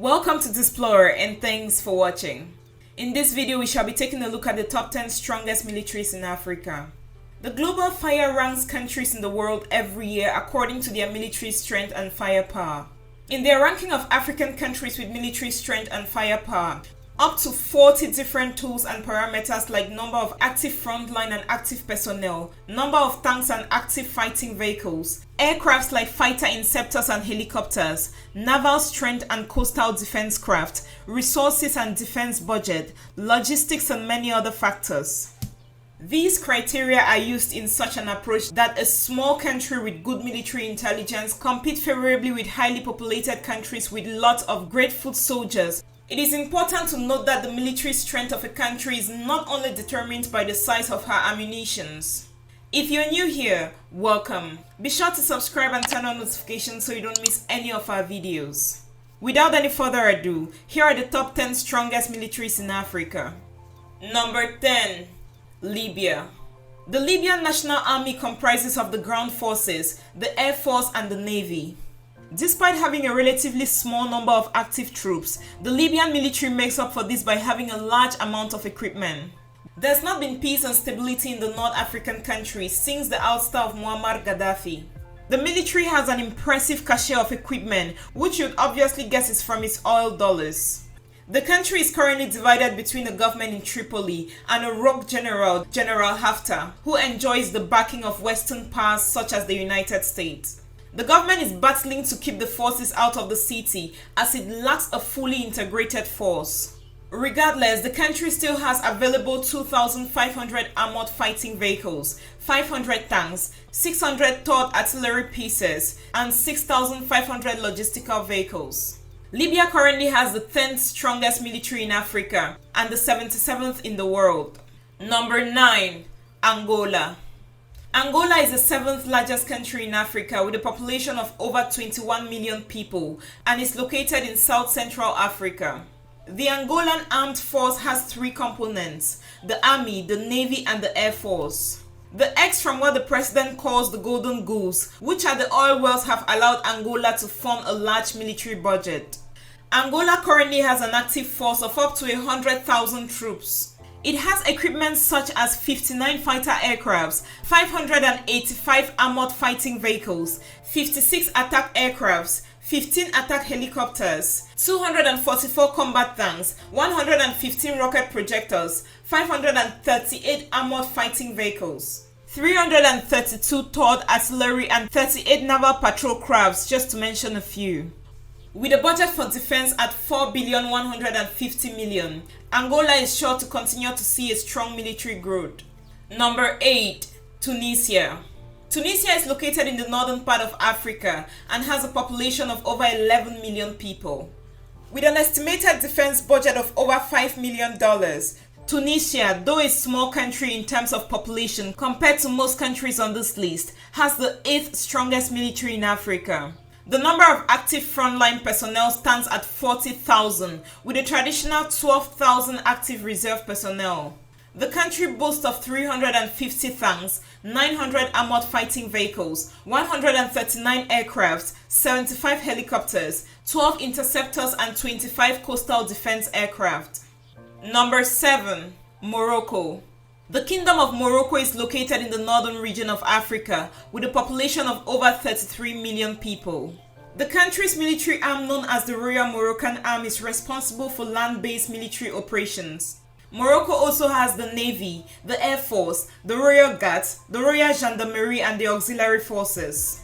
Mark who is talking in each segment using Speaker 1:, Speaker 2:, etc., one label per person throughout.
Speaker 1: Welcome to Displorer and thanks for watching. In this video we shall be taking a look at the top 10 strongest militaries in Africa. The Global Fire ranks countries in the world every year according to their military strength and firepower. In their ranking of African countries with military strength and firepower, up to 40 different tools and parameters like number of active frontline and active personnel, number of tanks and active fighting vehicles, aircrafts like fighter inceptors and helicopters, naval strength and coastal defense craft, resources and defense budget, logistics and many other factors. These criteria are used in such an approach that a small country with good military intelligence compete favorably with highly populated countries with lots of great foot soldiers. It is important to note that the military strength of a country is not only determined by the size of her ammunitions. If you're new here, welcome. Be sure to subscribe and turn on notifications so you don't miss any of our videos. Without any further ado, here are the top 10 strongest militaries in Africa. Number 10. Libya. The Libyan National Army comprises of the ground forces, the air force and the navy. Despite having a relatively small number of active troops, the Libyan military makes up for this by having a large amount of equipment. There's not been peace and stability in the North African countries since the ouster of Muammar Gaddafi. The military has an impressive cache of equipment, which you'd obviously guess is from its oil dollars. The country is currently divided between a government in Tripoli and a rogue general, General Haftar, who enjoys the backing of Western powers such as the United States. The government is battling to keep the forces out of the city as it lacks a fully integrated force. Regardless, the country still has available 2,500 armored fighting vehicles, 500 tanks, 600 third artillery pieces, and 6,500 logistical vehicles. Libya currently has the 10th strongest military in Africa and the 77th in the world. Number 9. Angola. Angola is the 7th largest country in Africa with a population of over 21 million people and is located in South Central Africa. The Angolan Armed Force has 3 components: the Army, the Navy and the Air Force. The eggs from what the president calls the Golden Goose, which are the oil wells, have allowed Angola to form a large military budget. Angola currently has an active force of up to 100,000 troops. It has equipment such as 59 fighter aircrafts, 585 armored fighting vehicles, 56 attack aircrafts, 15 attack helicopters, 244 combat tanks, 115 rocket projectors, 538 armored fighting vehicles, 332 third artillery and 38 naval patrol crafts, just to mention a few. With a budget for defense at $4,150 million, Angola is sure to continue to see a strong military growth. Number 8. Tunisia. Tunisia is located in the northern part of Africa and has a population of over 11 million people. With an estimated defense budget of over $5 million, Tunisia, though a small country in terms of population compared to most countries on this list, has the 8th strongest military in Africa. The number of active frontline personnel stands at 40,000, with a traditional 12,000 active reserve personnel. The country boasts of 350 tanks, 900 armored fighting vehicles, 139 aircrafts, 75 helicopters, 12 interceptors and 25 coastal defense aircraft. Number 7. Morocco. The Kingdom of Morocco is located in the northern region of Africa with a population of over 33 million people. The country's military arm, known as the Royal Moroccan Army, is responsible for land-based military operations. Morocco also has the Navy, the Air Force, the Royal Guards, the Royal Gendarmerie and the auxiliary forces.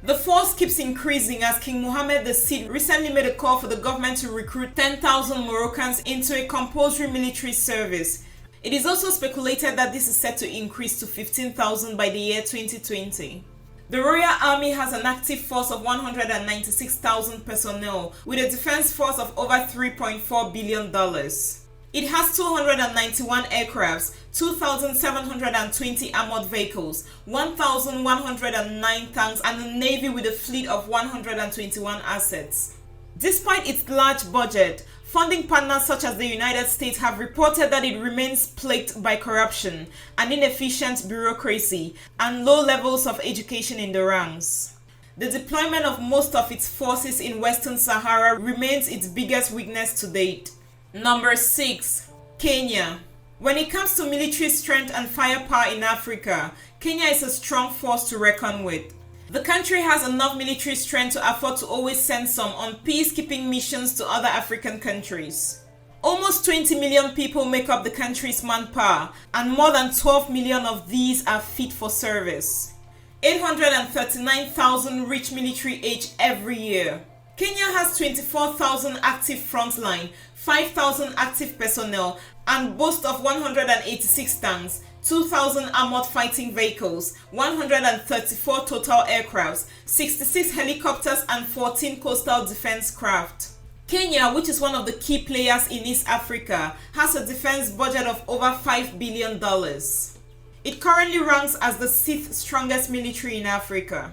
Speaker 1: The force keeps increasing as King Mohammed VI recently made a call for the government to recruit 10,000 Moroccans into a compulsory military service. It is also speculated that this is set to increase to 15,000 by the year 2020. The Royal Army has an active force of 196,000 personnel with a defense force of over $3.4 billion. It has 291 aircrafts, 2,720 armored vehicles, 1,109 tanks and a navy with a fleet of 121 assets. Despite its large budget, funding partners such as the United States have reported that it remains plagued by corruption, an inefficient bureaucracy, and low levels of education in the ranks. The deployment of most of its forces in Western Sahara remains its biggest weakness to date. Number 6. Kenya. When it comes to military strength and firepower in Africa, Kenya is a strong force to reckon with. The country has enough military strength to afford to always send some on peacekeeping missions to other African countries. Almost 20 million people make up the country's manpower, and more than 12 million of these are fit for service. 839,000 reach military age every year. Kenya has 24,000 active frontline, 5,000 active personnel, and boasts of 186 tanks, 2,000 armored fighting vehicles, 134 total aircrafts, 66 helicopters, and 14 coastal defense craft. Kenya, which is one of the key players in East Africa, has a defense budget of over $5 billion. It currently ranks as the 6th strongest military in Africa.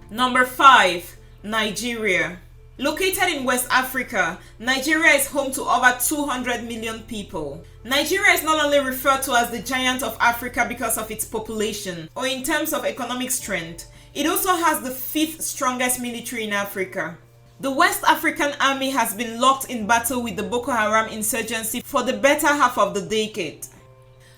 Speaker 1: Number 5. Nigeria. Located in West Africa, Nigeria is home to over 200 million people. Nigeria is not only referred to as the giant of Africa because of its population or in terms of economic strength, it also has the 5th strongest military in Africa. The West African Army has been locked in battle with the Boko Haram insurgency for the better half of the decade.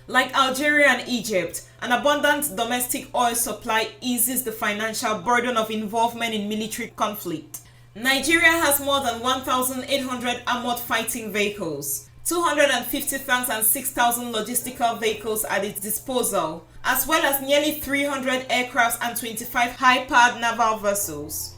Speaker 1: Like Algeria and Egypt, an abundant domestic oil supply eases the financial burden of involvement in military conflict. Nigeria has more than 1,800 armored fighting vehicles, 250 tanks and 6,000 logistical vehicles at its disposal, as well as nearly 300 aircrafts and 25 high-powered naval vessels.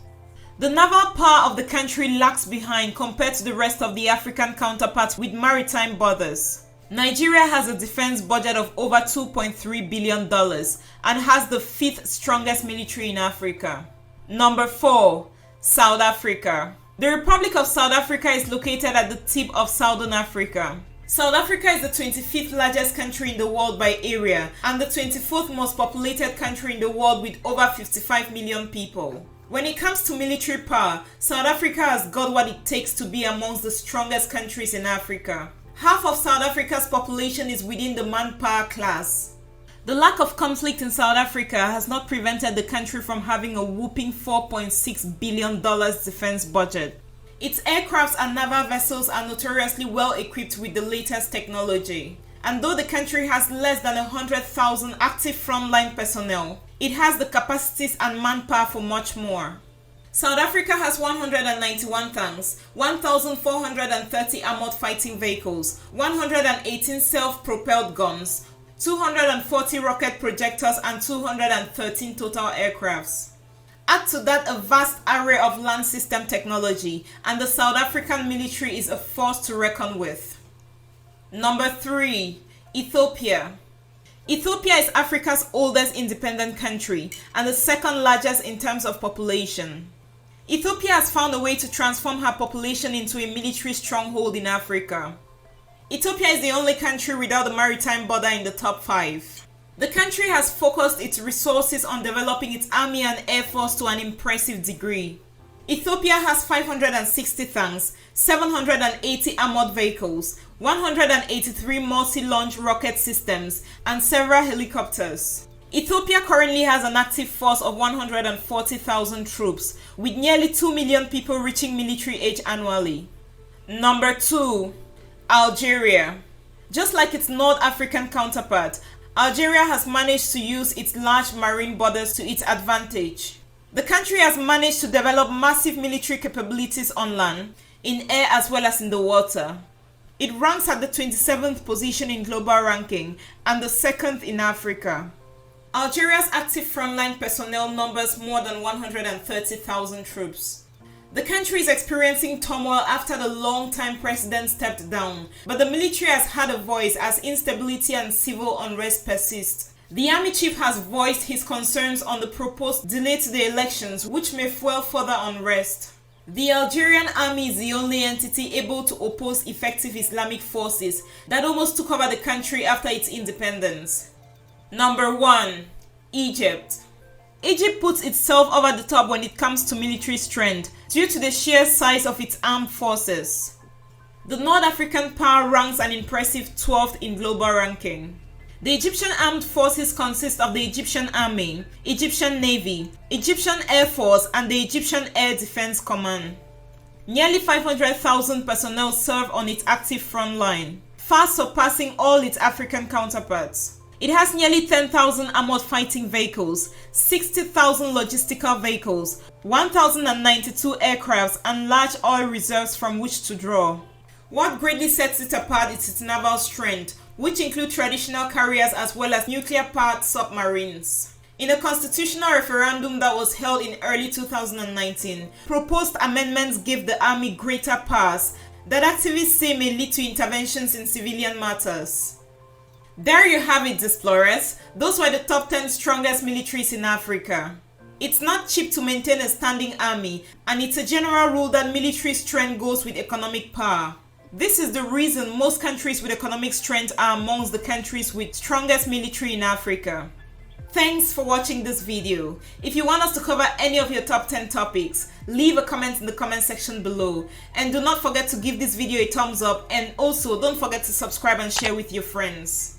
Speaker 1: The naval power of the country lags behind compared to the rest of the African counterparts with maritime borders. Nigeria has a defense budget of over $2.3 billion and has the 5th strongest military in Africa. Number 4. South Africa. The Republic of South Africa is located at the tip of Southern Africa. South Africa is the 25th largest country in the world by area and the 24th most populated country in the world with over 55 million people. When it comes to military power, South Africa has got what it takes to be amongst the strongest countries in Africa. Half of South Africa's population is within the manpower class. The lack of conflict in South Africa has not prevented the country from having a whopping $4.6 billion defense budget. Its aircrafts and naval vessels are notoriously well equipped with the latest technology. And though the country has less than 100,000 active frontline personnel, it has the capacities and manpower for much more. South Africa has 191 tanks, 1,430 armored fighting vehicles, 118 self-propelled guns, 240 rocket projectors, and 213 total aircrafts. Add to that a vast array of land system technology, and the South African military is a force to reckon with. Number 3. Ethiopia. Ethiopia is Africa's oldest independent country and the second largest in terms of population. Ethiopia has found a way to transform her population into a military stronghold in Africa. Ethiopia is the only country without a maritime border in the top 5. The country has focused its resources on developing its army and air force to an impressive degree. Ethiopia has 560 tanks, 780 armored vehicles, 183 multi-launch rocket systems, and several helicopters. Ethiopia currently has an active force of 140,000 troops, with nearly 2 million people reaching military age annually. Number 2. Algeria. Just like its North African counterpart, Algeria has managed to use its large marine borders to its advantage. The country has managed to develop massive military capabilities on land, in air as well as in the water. It ranks at the 27th position in global ranking and the 2nd in Africa. Algeria's active frontline personnel numbers more than 130,000 troops. The country is experiencing turmoil after the long-time president stepped down, but the military has had a voice as instability and civil unrest persist. The army chief has voiced his concerns on the proposed delay to the elections, which may fuel further unrest. The Algerian army is the only entity able to oppose effective Islamic forces that almost took over the country after its independence. Number 1. Egypt. Egypt puts itself over the top when it comes to military strength due to the sheer size of its armed forces. The North African power ranks an impressive 12th in global ranking. The Egyptian Armed Forces consist of the Egyptian Army, Egyptian Navy, Egyptian Air Force, and the Egyptian Air Defense Command. Nearly 500,000 personnel serve on its active front line, far surpassing all its African counterparts. It has nearly 10,000 armored fighting vehicles, 60,000 logistical vehicles, 1,092 aircrafts, and large oil reserves from which to draw. What greatly sets it apart is its naval strength, which include traditional carriers as well as nuclear-powered submarines. In a constitutional referendum that was held in early 2019, proposed amendments give the army greater powers that activists say may lead to interventions in civilian matters. There you have it, explorers. Those were the top 10 strongest militaries in Africa. It's not cheap to maintain a standing army, and it's a general rule that military strength goes with economic power. This is the reason most countries with economic strength are amongst the countries with strongest military in Africa. Thanks for watching this video. If you want us to cover any of your top 10 topics, leave a comment in the comment section below. And do not forget to give this video a thumbs up, and also don't forget to subscribe and share with your friends.